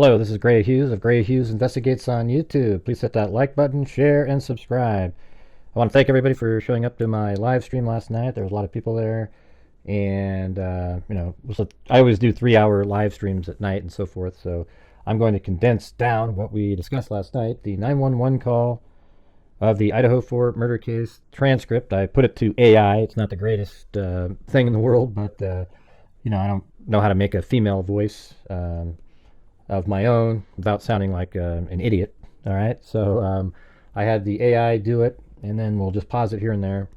Hello, this is Grant Hughes of Grant Hughes Investigates on YouTube. Please hit that like button, share, and subscribe. I want to thank everybody for showing up to my live stream last night. There was a lot of people there, and I always do 3-hour live streams at night and so forth. So I'm going to condense down what we discussed last night. The 911 call of the Idaho 4 murder case transcript. I put it to AI. It's not the greatest thing in the world, but I don't know how to make a female voice of my own without sounding like an idiot. All right, so I had the AI do it, and then we'll just pause it here and there,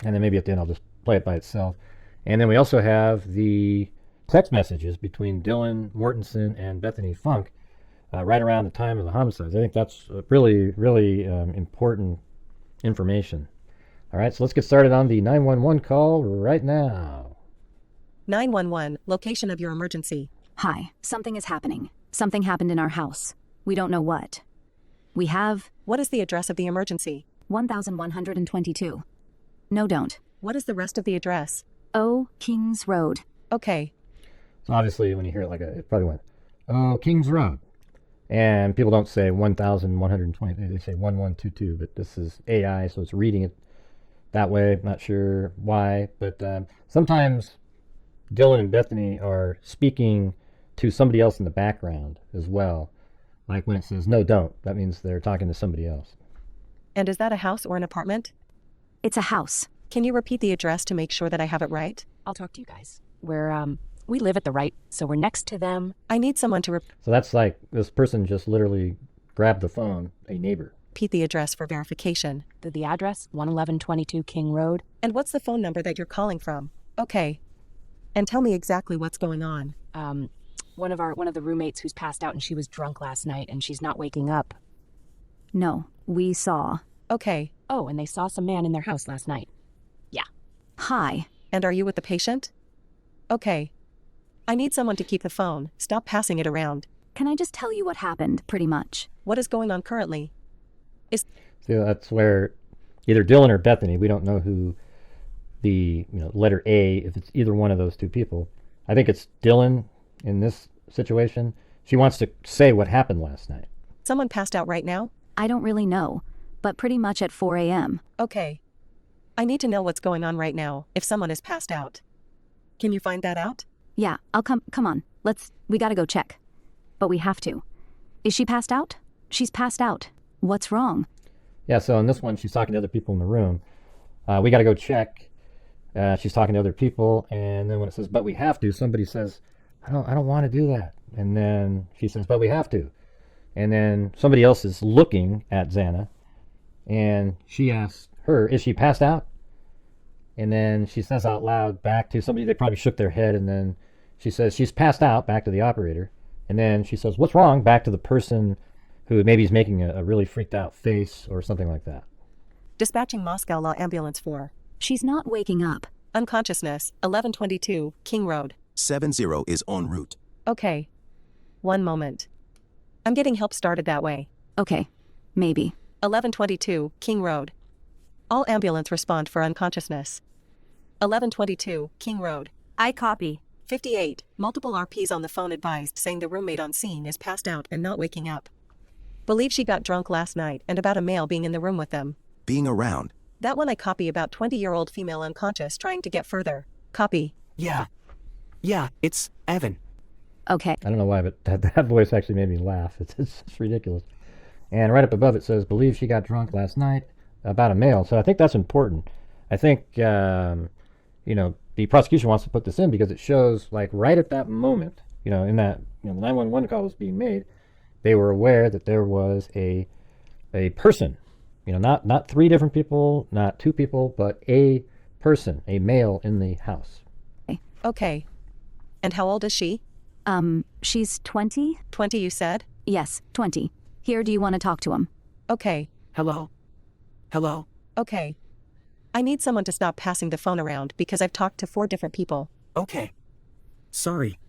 and then maybe at the end I'll just play it by itself. And then we also have the text messages between Dylan Mortensen and Bethany Funk right around the time of the homicides. I think that's really, really important information. All right, so let's get started on the 911 call right now. 911, location of your emergency. Hi, something is happening. Something happened in our house. We don't know what. We have... What is the address of the emergency? 1122. No, don't. What is the rest of the address? Oh, Kings Road. Okay. So obviously when you hear it it probably went, oh, Kings Road. And people don't say 1120, they say 1122, but this is AI, so it's reading it that way. Not sure why, but sometimes Dylan and Bethany are speaking to somebody else in the background as well. Like when it says, no, don't, that means they're talking to somebody else. And is that a house or an apartment? It's a house. Can you repeat the address to make sure that I have it right? I'll talk to you guys. We live at the right, so we're next to them. I need someone to So that's like this person just literally grabbed the phone, a neighbor. repeat the address for verification. The address, 11122 King Road. And what's the phone number that you're calling from? Okay. And tell me exactly what's going on. One of the roommates who's passed out and she was drunk last night and she's not waking up. No, we saw. Okay. Oh, and they saw some man in their house last night. Yeah. Hi. And are you with the patient? Okay. I need someone to keep the phone. Stop passing it around. Can I just tell you what happened, pretty much? What is going on currently? So that's where either Dylan or Bethany, we don't know who the letter A, if it's either one of those two people. I think it's Dylan in this situation. She wants to say what happened last night. Someone passed out right now? I don't really know, but pretty much at 4 a.m. Okay. I need to know what's going on right now, if someone is passed out. Can you find that out? Yeah, I'll come on. We gotta go check. But we have to. Is she passed out? She's passed out. What's wrong? Yeah, so in this one, she's talking to other people in the room. We got to go check. She's talking to other people, and then when it says, but we have to, somebody says, I don't want to do that. And then she says, but we have to. And then somebody else is looking at Xana, and she asks her, is she passed out? And then she says out loud back to somebody, they probably shook their head, and then she says, she's passed out, back to the operator. And then she says, what's wrong, back to the person who maybe is making a really freaked out face or something like that. Dispatching Moscow Law Ambulance 4. She's not waking up. Unconsciousness, 1122, King Road. 70 is en route. Okay. One moment. I'm getting help started that way. Okay, maybe. 1122, King Road. All ambulance respond for unconsciousness. 1122, King Road. I copy. 58, multiple RPs on the phone advised saying the roommate on scene is passed out and not waking up. Believe she got drunk last night and about a male being in the room with them. Being around. That one I copy about 20-year-old female unconscious trying to get further. Copy. Yeah, it's Evan. Okay. I don't know why, but that voice actually made me laugh. It's ridiculous. And right up above it says, believe she got drunk last night, about a male. So I think that's important. I think, the prosecution wants to put this in because it shows, like, right at that moment, in that, the 911 call was being made, they were aware that there was a person, not 3 different people, not 2 people, but a person, a male in the house. Okay. And how old is she? She's 20? 20, you said? Yes, 20. Here, do you want to talk to him? Okay. Hello? Okay. I need someone to stop passing the phone around because I've talked to 4 different people. Okay. Sorry.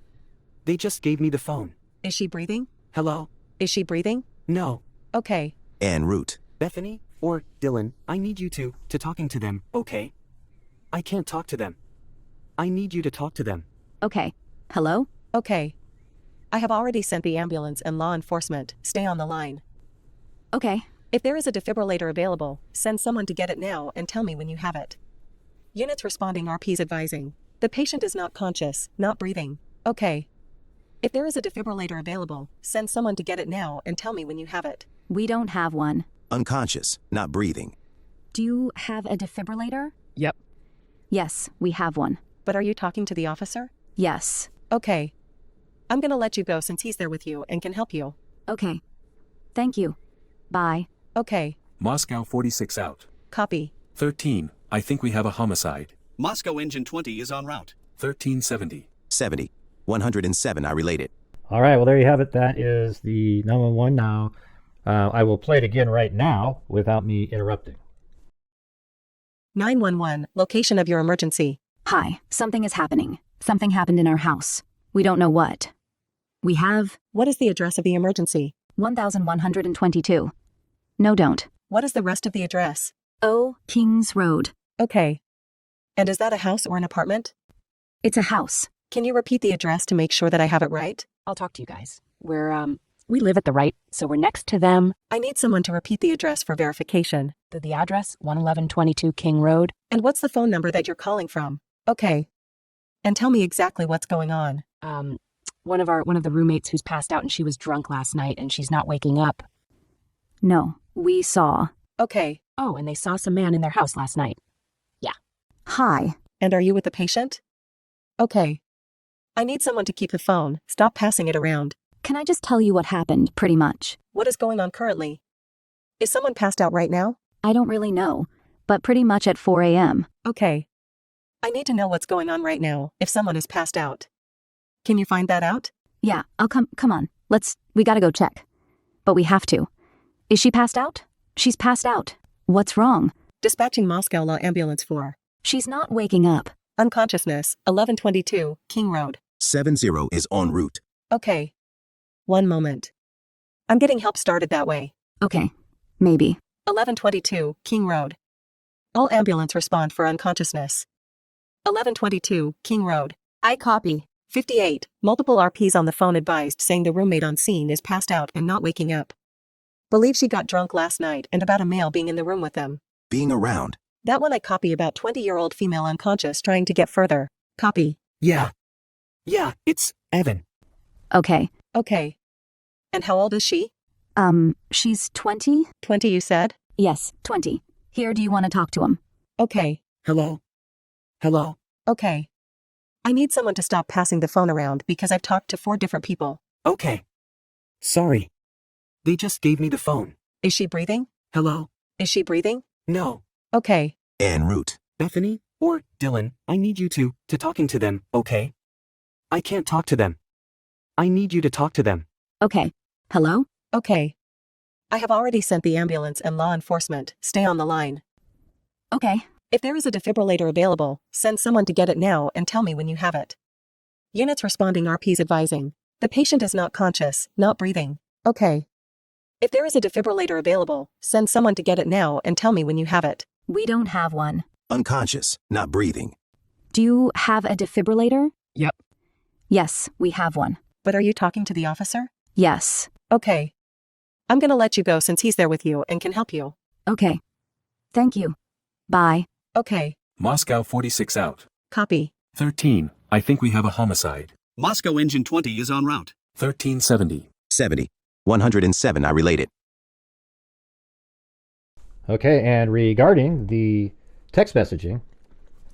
They just gave me the phone. Is she breathing? Hello? Is she breathing? No. Okay. En route. Bethany or Dylan, I need you to talking to them, okay? I can't talk to them. I need you to talk to them. Okay. Hello? Okay. I have already sent the ambulance and law enforcement. Stay on the line. Okay. If there is a defibrillator available, send someone to get it now and tell me when you have it. Units responding RPs advising. The patient is not conscious, not breathing. Okay. If there is a defibrillator available, send someone to get it now and tell me when you have it. We don't have one. Unconscious, not breathing. Do you have a defibrillator? Yep. Yes, we have one. But are you talking to the officer? Yes. Okay. I'm gonna let you go since he's there with you and can help you. Okay. Thank you. Bye. Okay. Moscow 46 out. Copy. 13, I think we have a homicide. Moscow Engine 20 is en route. 1370. 70. 107 are related. All right, well, there you have it. That is the 911 now. I will play it again right now without me interrupting. 911, location of your emergency. Hi, something is happening. Something happened in our house. We don't know what. We have What is the address of the emergency? 1122. No, don't. What is the rest of the address? O Kings Road. Okay. And is that a house or an apartment? It's a house. Can you repeat the address to make sure that I have it right? I'll talk to you guys. We live at the right, so we're next to them. I need someone to repeat the address for verification. The address, 11122 King Road. And what's the phone number that you're calling from? Okay. And tell me exactly what's going on. One of the roommates who's passed out and she was drunk last night and she's not waking up. No, we saw. Okay. Oh, and they saw some man in their house last night. Yeah. Hi. And are you with the patient? Okay. I need someone to keep the phone. Stop passing it around. Can I just tell you what happened, pretty much? What is going on currently? Is someone passed out right now? I don't really know, but pretty much at 4 a.m. Okay. I need to know what's going on right now, if someone is passed out. Can you find that out? Yeah, I'll come on. We gotta go check. But we have to. Is she passed out? She's passed out. What's wrong? Dispatching Moscow Law Ambulance 4. She's not waking up. Unconsciousness, 1122, King Road. 70 is en route. Okay. One moment. I'm getting help started that way. Okay, maybe. 1122, King Road. All ambulance respond for unconsciousness. 1122, King Road. I copy. 58, multiple RPs on the phone advised saying the roommate on scene is passed out and not waking up. Believe she got drunk last night and about a male being in the room with them. Being around. That one I copy about 20-year-old female unconscious trying to get further. Copy. Yeah. Yeah, it's Evan. Okay. Okay. And how old is she? She's 20? 20 you said? Yes, 20. Here, do you want to talk to him? Okay. Hello? Hello? Okay. I need someone to stop passing the phone around because I've talked to 4 different people. Okay. Sorry. They just gave me the phone. Is she breathing? Hello? Is she breathing? No. Okay. En route. Bethany or Dylan, I need you to talking to them, okay? I can't talk to them. I need you to talk to them. Okay. Hello? Okay. I have already sent the ambulance and law enforcement. Stay on the line. Okay. If there is a defibrillator available, send someone to get it now and tell me when you have it. Units responding RPs advising. The patient is not conscious, not breathing. Okay. If there is a defibrillator available, send someone to get it now and tell me when you have it. We don't have one. Unconscious, not breathing. Do you have a defibrillator? Yep. Yes, we have one. But are you talking to the officer? Yes. Okay. I'm gonna let you go since he's there with you and can help you. Okay. Thank you. Bye. Okay. Moscow 46 out. Copy. 13, I think we have a homicide. Moscow Engine 20 is en route. 1370. 70. 107 are related. Okay, and regarding the text messaging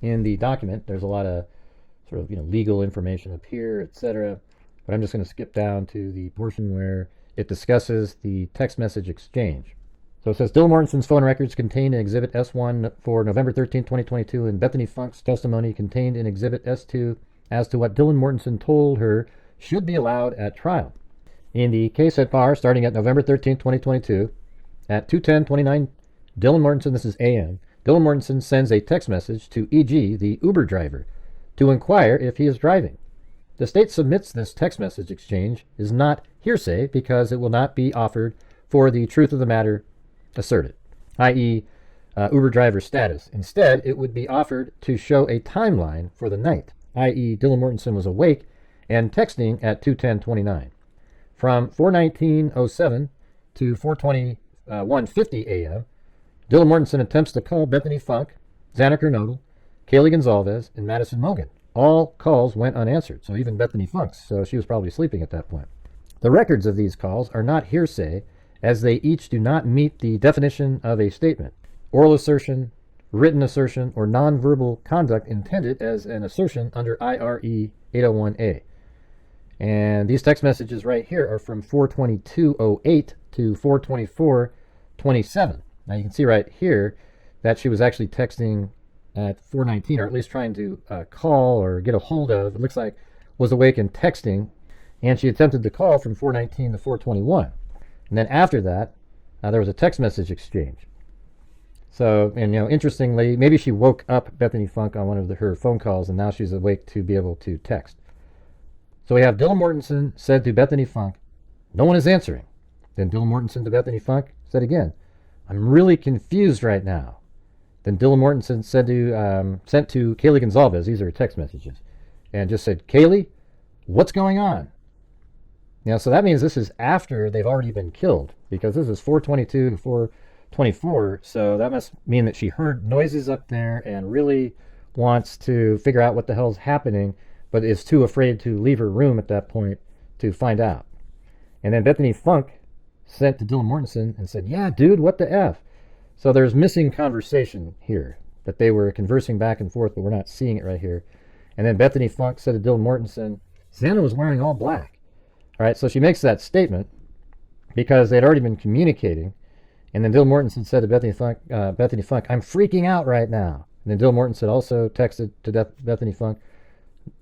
in the document, there's a lot of sort of legal information up here, etc. But I'm just going to skip down to the portion where it discusses the text message exchange. So it says, Dylan Mortensen's phone records contained in Exhibit S1 for November 13, 2022, and Bethany Funk's testimony contained in Exhibit S2 as to what Dylan Mortensen told her should be allowed at trial. In the case at bar, starting at November 13, 2022, at 2:10:29, Dylan Mortensen, this is AM, Dylan Mortensen sends a text message to E.G., the Uber driver, to inquire if he is driving. The state submits this text message exchange is not hearsay because it will not be offered for the truth of the matter asserted, i.e., Uber driver status. Instead, it would be offered to show a timeline for the night, i.e., Dylan Mortensen was awake and texting at 2:10:29. From 4:19:07 to 4:21:50 a.m., Dylan Mortensen attempts to call Bethany Funk, Xana Kernodle, Kaylee Gonzalez, and Madison Mogan. All calls went unanswered, so even Bethany Funk's, so she was probably sleeping at that point. The records of these calls are not hearsay, as they each do not meet the definition of a statement: oral assertion, written assertion, or nonverbal conduct intended as an assertion under IRE 801A. And these text messages right here are from 4:22:08 to 4:24:27. Now you can see right here that she was actually texting at 4:19, or at least trying to call or get a hold of, it looks like, was awake and texting, and she attempted to call from 4:19 to 4:21. And then after that, there was a text message exchange. So, and interestingly, maybe she woke up Bethany Funk on one of her phone calls, and now she's awake to be able to text. So we have Dylan Mortensen said to Bethany Funk, "No one is answering." Then Dylan Mortensen to Bethany Funk said again, "I'm really confused right now." Then Dylan Mortensen said sent to Kaylee Gonzalez, these are text messages, and just said, "Kaylee, what's going on?" So that means this is after they've already been killed, because this is 4:22 to 4:24, so that must mean that she heard noises up there and really wants to figure out what the hell's happening, but is too afraid to leave her room at that point to find out. And then Bethany Funk sent to Dylan Mortensen and said, "Yeah, dude, what the F?" So there's missing conversation here, that they were conversing back and forth, but we're not seeing it right here. And then Bethany Funk said to Dylan Mortensen, "Xana was wearing all black." All right, so she makes that statement because they had already been communicating. And then Dylan Mortensen said to Bethany Funk, "I'm freaking out right now." And then Dylan Mortensen also texted to Bethany Funk,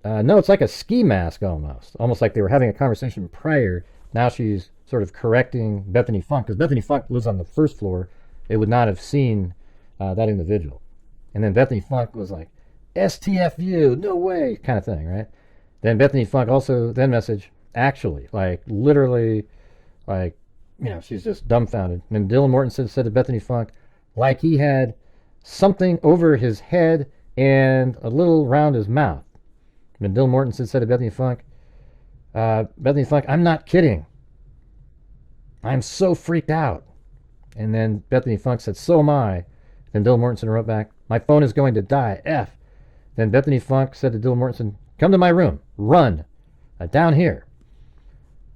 "No, it's like a ski mask almost like they were having a conversation prior. Now she's sort of correcting Bethany Funk, because Bethany Funk lives on the first floor. It would not have seen that individual." And then Bethany Funk was like, "STFU, no way," kind of thing, right? Then Bethany Funk also then messaged, "Actually," like literally, like, she's just dumbfounded. And then Dylan Mortensen said to Bethany Funk, like he had something over his head and a little around his mouth. And then Dylan Mortensen said to Bethany Funk, "I'm not kidding. I'm so freaked out." And then Bethany Funk said, "So am I." Then Dylan Mortensen wrote back, "My phone is going to die, F." Then Bethany Funk said to Dylan Mortensen, "Come to my room, run, down here."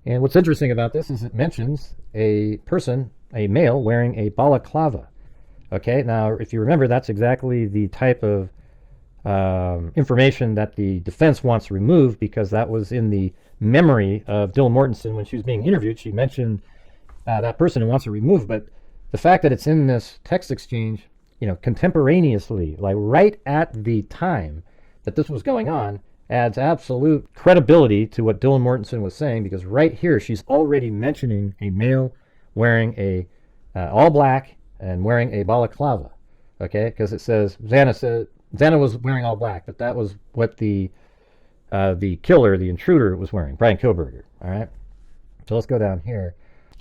And what's interesting about this is it mentions a person, a male, wearing a balaclava. Okay, now if you remember, that's exactly the type of information that the defense wants removed, because that was in the memory of Dylan Mortensen when she was being interviewed. She mentioned that person who wants to remove, but the fact that it's in this text exchange, contemporaneously, like right at the time that this was going on, adds absolute credibility to what Dylan Mortensen was saying, because right here she's already mentioning a male wearing a all black and wearing a balaclava. Okay, because it says Xana was wearing all black, but that was what the killer, the intruder, was wearing, Brian Kohberger. All right, so let's go down here.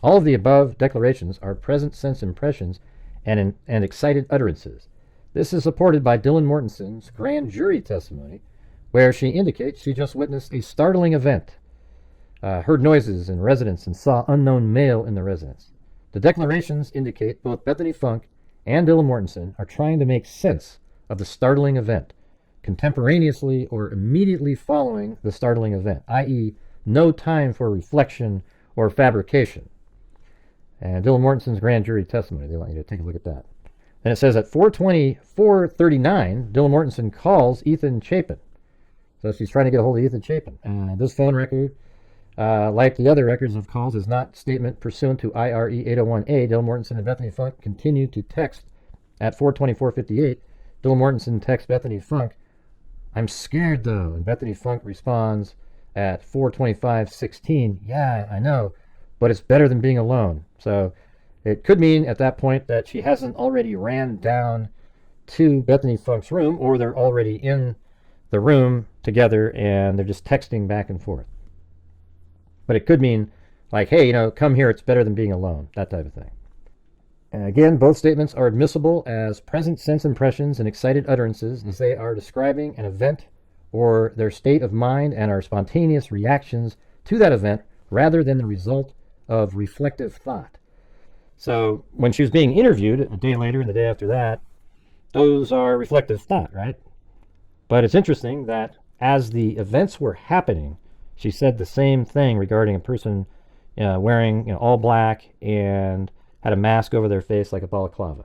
All of the above declarations are present sense impressions and excited utterances. This is supported by Dylan Mortensen's grand jury testimony, where she indicates she just witnessed a startling event, heard noises in residence, and saw unknown male in the residence. The declarations indicate both Bethany Funk and Dylan Mortensen are trying to make sense of the startling event, contemporaneously or immediately following the startling event, i.e., no time for reflection or fabrication. And Dylan Mortensen's grand jury testimony, they want you to take a look at that. Then it says at 4:24:39, Dylan Mortensen calls Ethan Chapin. So she's trying to get a hold of Ethan Chapin. And this phone record, like the other records of calls, is not statement pursuant to IRE 801A. Dylan Mortensen and Bethany Funk continue to text at 4:24:58. Dylan Mortensen texts Bethany Funk, "I'm scared though." And Bethany Funk responds at 4:25:16, "Yeah, I know, but it's better than being alone." So it could mean at that point that she hasn't already ran down to Bethany Funk's room, or they're already in the room together and they're just texting back and forth. But it could mean like, "Hey, come here, it's better than being alone," that type of thing. And again, both statements are admissible as present sense impressions and excited utterances, as they are describing an event or their state of mind and our spontaneous reactions to that event rather than the result of reflective thought. So when she was being interviewed a day later and the day after that, those are reflective thought, right? But it's interesting that as the events were happening, she said the same thing regarding a person wearing all black and had a mask over their face like a balaclava.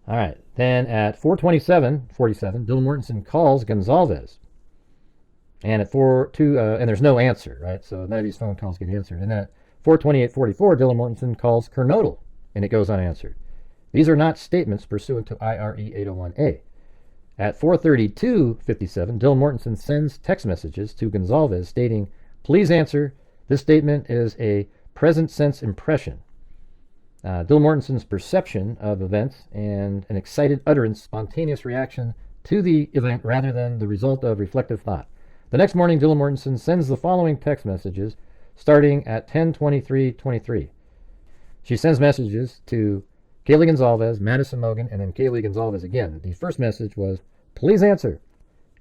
All right. Then at 4:47, Dylan Mortensen calls Gonzalez. And at 4:02, and there's no answer, right? So none of these phone calls get answered. And then at 4:28:44, Dylan Mortensen calls Kernodle, and it goes unanswered. These are not statements pursuant to IRE 801A. At 4:32:57, Dylan Mortensen sends text messages to Gonzalez stating, "Please answer. This statement is a present sense impression." Dylan Mortensen's perception of events and an excited utterance, spontaneous reaction to the event rather than the result of reflective thought. The next morning, Dylan Mortensen sends the following text messages starting at 10:23:23. She sends messages to Kaylee Gonzalez, Madison Mogan, and then Kaylee Gonzalez again. The first message was, "Please answer."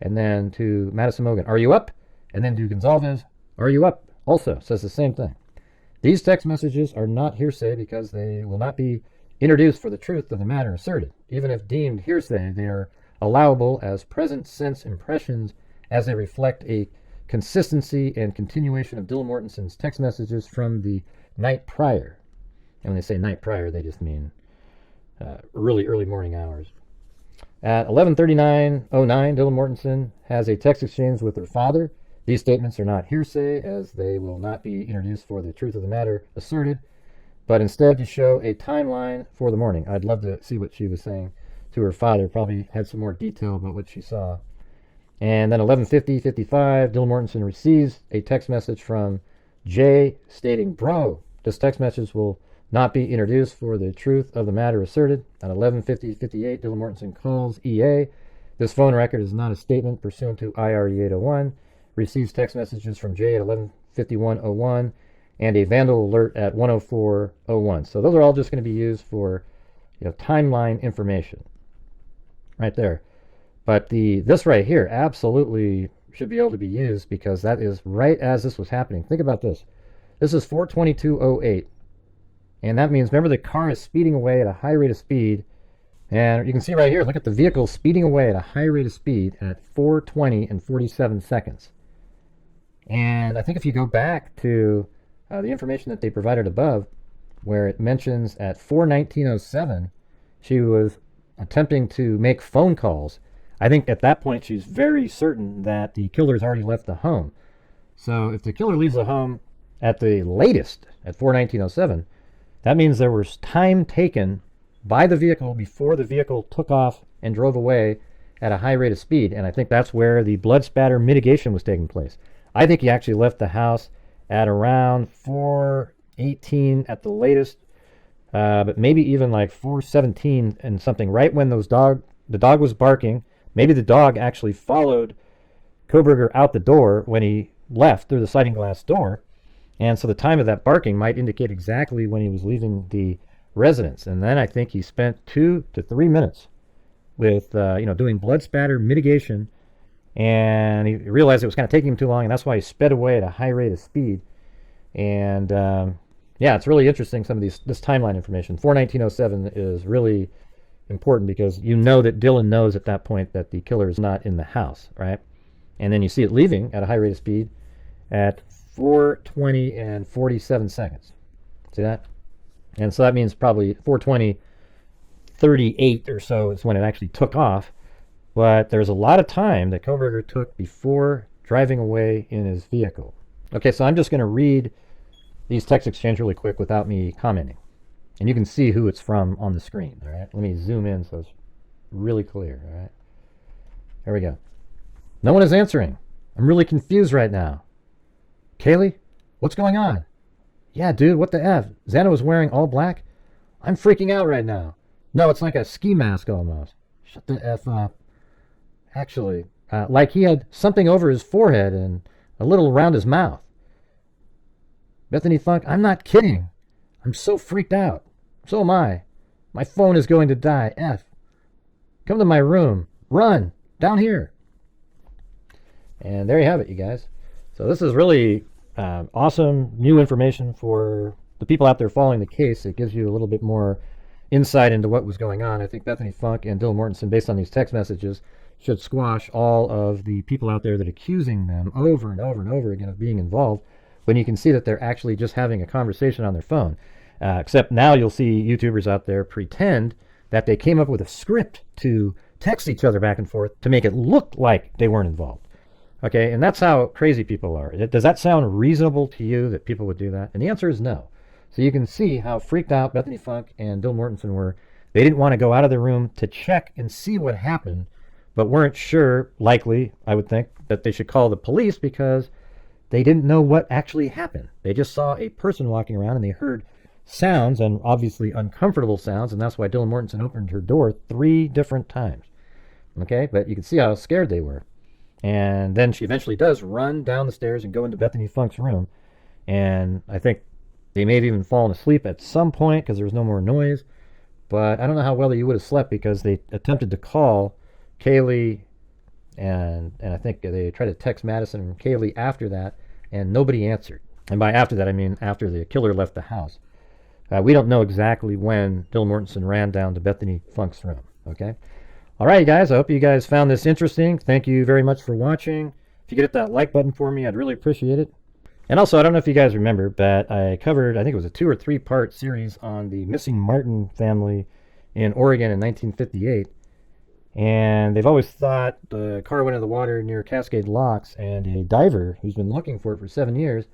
And then to Madison Mogan, "Are you up?" And then to Gonzalez, "Are you up?" Also says the same thing. These text messages are not hearsay because they will not be introduced for the truth of the matter asserted. Even if deemed hearsay, they are allowable as present sense impressions as they reflect a consistency and continuation of Dylan Mortensen's text messages from the night prior. And when they say night prior, they just mean really early morning hours. At 11:39:09, Dylan Mortensen has a text exchange with her father. These statements are not hearsay, as they will not be introduced for the truth of the matter asserted, but instead to show a timeline for the morning. I'd love to see what she was saying to her father. Probably had some more detail about what she saw. And then 11:50:55, Dylan Mortensen receives a text message from Jay stating, "Bro, this text message will not be introduced for the truth of the matter asserted." At 11:50:58, Dylan Mortensen calls EA. This phone record is not a statement pursuant to IRE 801. Receives text messages from Jay at 11:51:01 and a vandal alert at 1:04:01. So those are all just going to be used for timeline information right there. But this right here absolutely should be able to be used because that is right as this was happening. Think about this. This is 4:22:08. And that means, remember, the car is speeding away at a high rate of speed. And you can see right here, look at the vehicle speeding away at a high rate of speed at 4:20 and 47 seconds. And I think if you go back to the information that they provided above, where it mentions at 4:19:07, she was attempting to make phone calls. I think at that point she's very certain that the killer's already left the home. So if the killer leaves the home at the latest at 4:19:07, that means there was time taken by the vehicle before the vehicle took off and drove away at a high rate of speed. And I think that's where the blood spatter mitigation was taking place. I think he actually left the house at around 4:18 at the latest, but maybe even like 4:17 and something, right when the dog was barking. Maybe the dog actually followed Kohberger out the door when he left through the sliding glass door. And so the time of that barking might indicate exactly when he was leaving the residence. And then I think he spent 2 to 3 minutes with, doing blood spatter mitigation. And he realized it was kind of taking him too long, and that's why he sped away at a high rate of speed. And it's really interesting, some of this timeline information. 4:19:07 is really important because you know that Dylan knows at that point that the killer is not in the house, right? And then you see it leaving at a high rate of speed at 4:20 and 47 seconds. See that? And so that means probably 4:20:38 or so is when it actually took off. But there's a lot of time that Kohberger took before driving away in his vehicle. Okay, so I'm just going to read these text exchanges really quick without me commenting. And you can see who it's from on the screen, all right? Let me zoom in so it's really clear, all right? There we go. No one is answering. I'm really confused right now. Kaylee, what's going on? Yeah, dude, what the F? Xana was wearing all black? I'm freaking out right now. No, it's like a ski mask almost. Shut the F up. Actually, like he had something over his forehead and a little around his mouth. Bethany Funk, I'm not kidding. I'm so freaked out. So am I. My phone is going to die. F. Come to my room. Run. Down here. And there you have it, you guys. So this is really awesome new information for the people out there following the case. It gives you a little bit more insight into what was going on. I think Bethany Funk and Dylan Mortensen, based on these text messages, should squash all of the people out there that are accusing them over and over and over again of being involved, when you can see that they're actually just having a conversation on their phone. Except now you'll see YouTubers out there pretend that they came up with a script to text each other back and forth to make it look like they weren't involved. Okay, and that's how crazy people are. Does that sound reasonable to you that people would do that? And the answer is no. So you can see how freaked out Bethany Funk and Dylan Mortensen were. They didn't want to go out of their room to check and see what happened, but weren't sure, likely, I would think, that they should call the police because they didn't know what actually happened. They just saw a person walking around and they heard sounds, and obviously uncomfortable sounds, and that's why Dylan Mortensen opened her door 3 different times. Okay, but you can see how scared they were. And then she eventually does run down the stairs and go into Bethany Funk's room. And I think they may have even fallen asleep at some point because there was no more noise. But I don't know how well you would have slept because they attempted to call Kaylee, and I think they tried to text Madison and Kaylee after that, and nobody answered. And by after that, I mean after the killer left the house. We don't know exactly when Dylan Mortensen ran down to Bethany Funk's room. Okay? All right, guys, I hope you guys found this interesting. Thank you very much for watching. If you could hit that like button for me, I'd really appreciate it. And also, I don't know if you guys remember, but I covered, I think it was a 2 or 3 part series on the missing Martin family in Oregon in 1958. And they've always thought the car went in the water near Cascade Locks, and a diver who's been looking for it for 7 years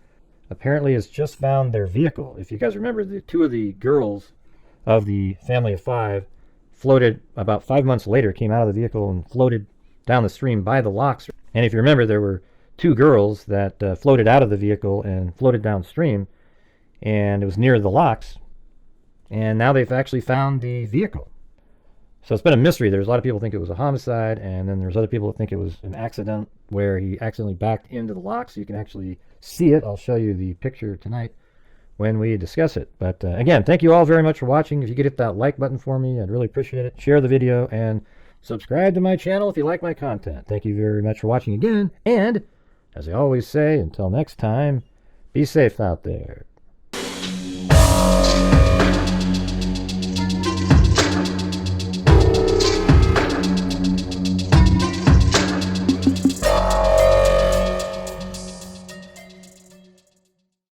apparently has just found their vehicle. If you guys remember, the 2 of the girls of the family of 5 floated about 5 months later, came out of the vehicle and floated down the stream by the locks. And if you remember, there were 2 girls that floated out of the vehicle and floated downstream, and it was near the locks. And now they've actually found the vehicle. So it's been a mystery. There's a lot of people think it was a homicide, and then there's other people that think it was an accident where he accidentally backed into the lock. So you can actually see it. I'll show you the picture tonight when we discuss it. But again, thank you all very much for watching. If you could hit that like button for me, I'd really appreciate it. Share the video and subscribe to my channel if you like my content. Thank you very much for watching again. And as I always say, until next time, be safe out there.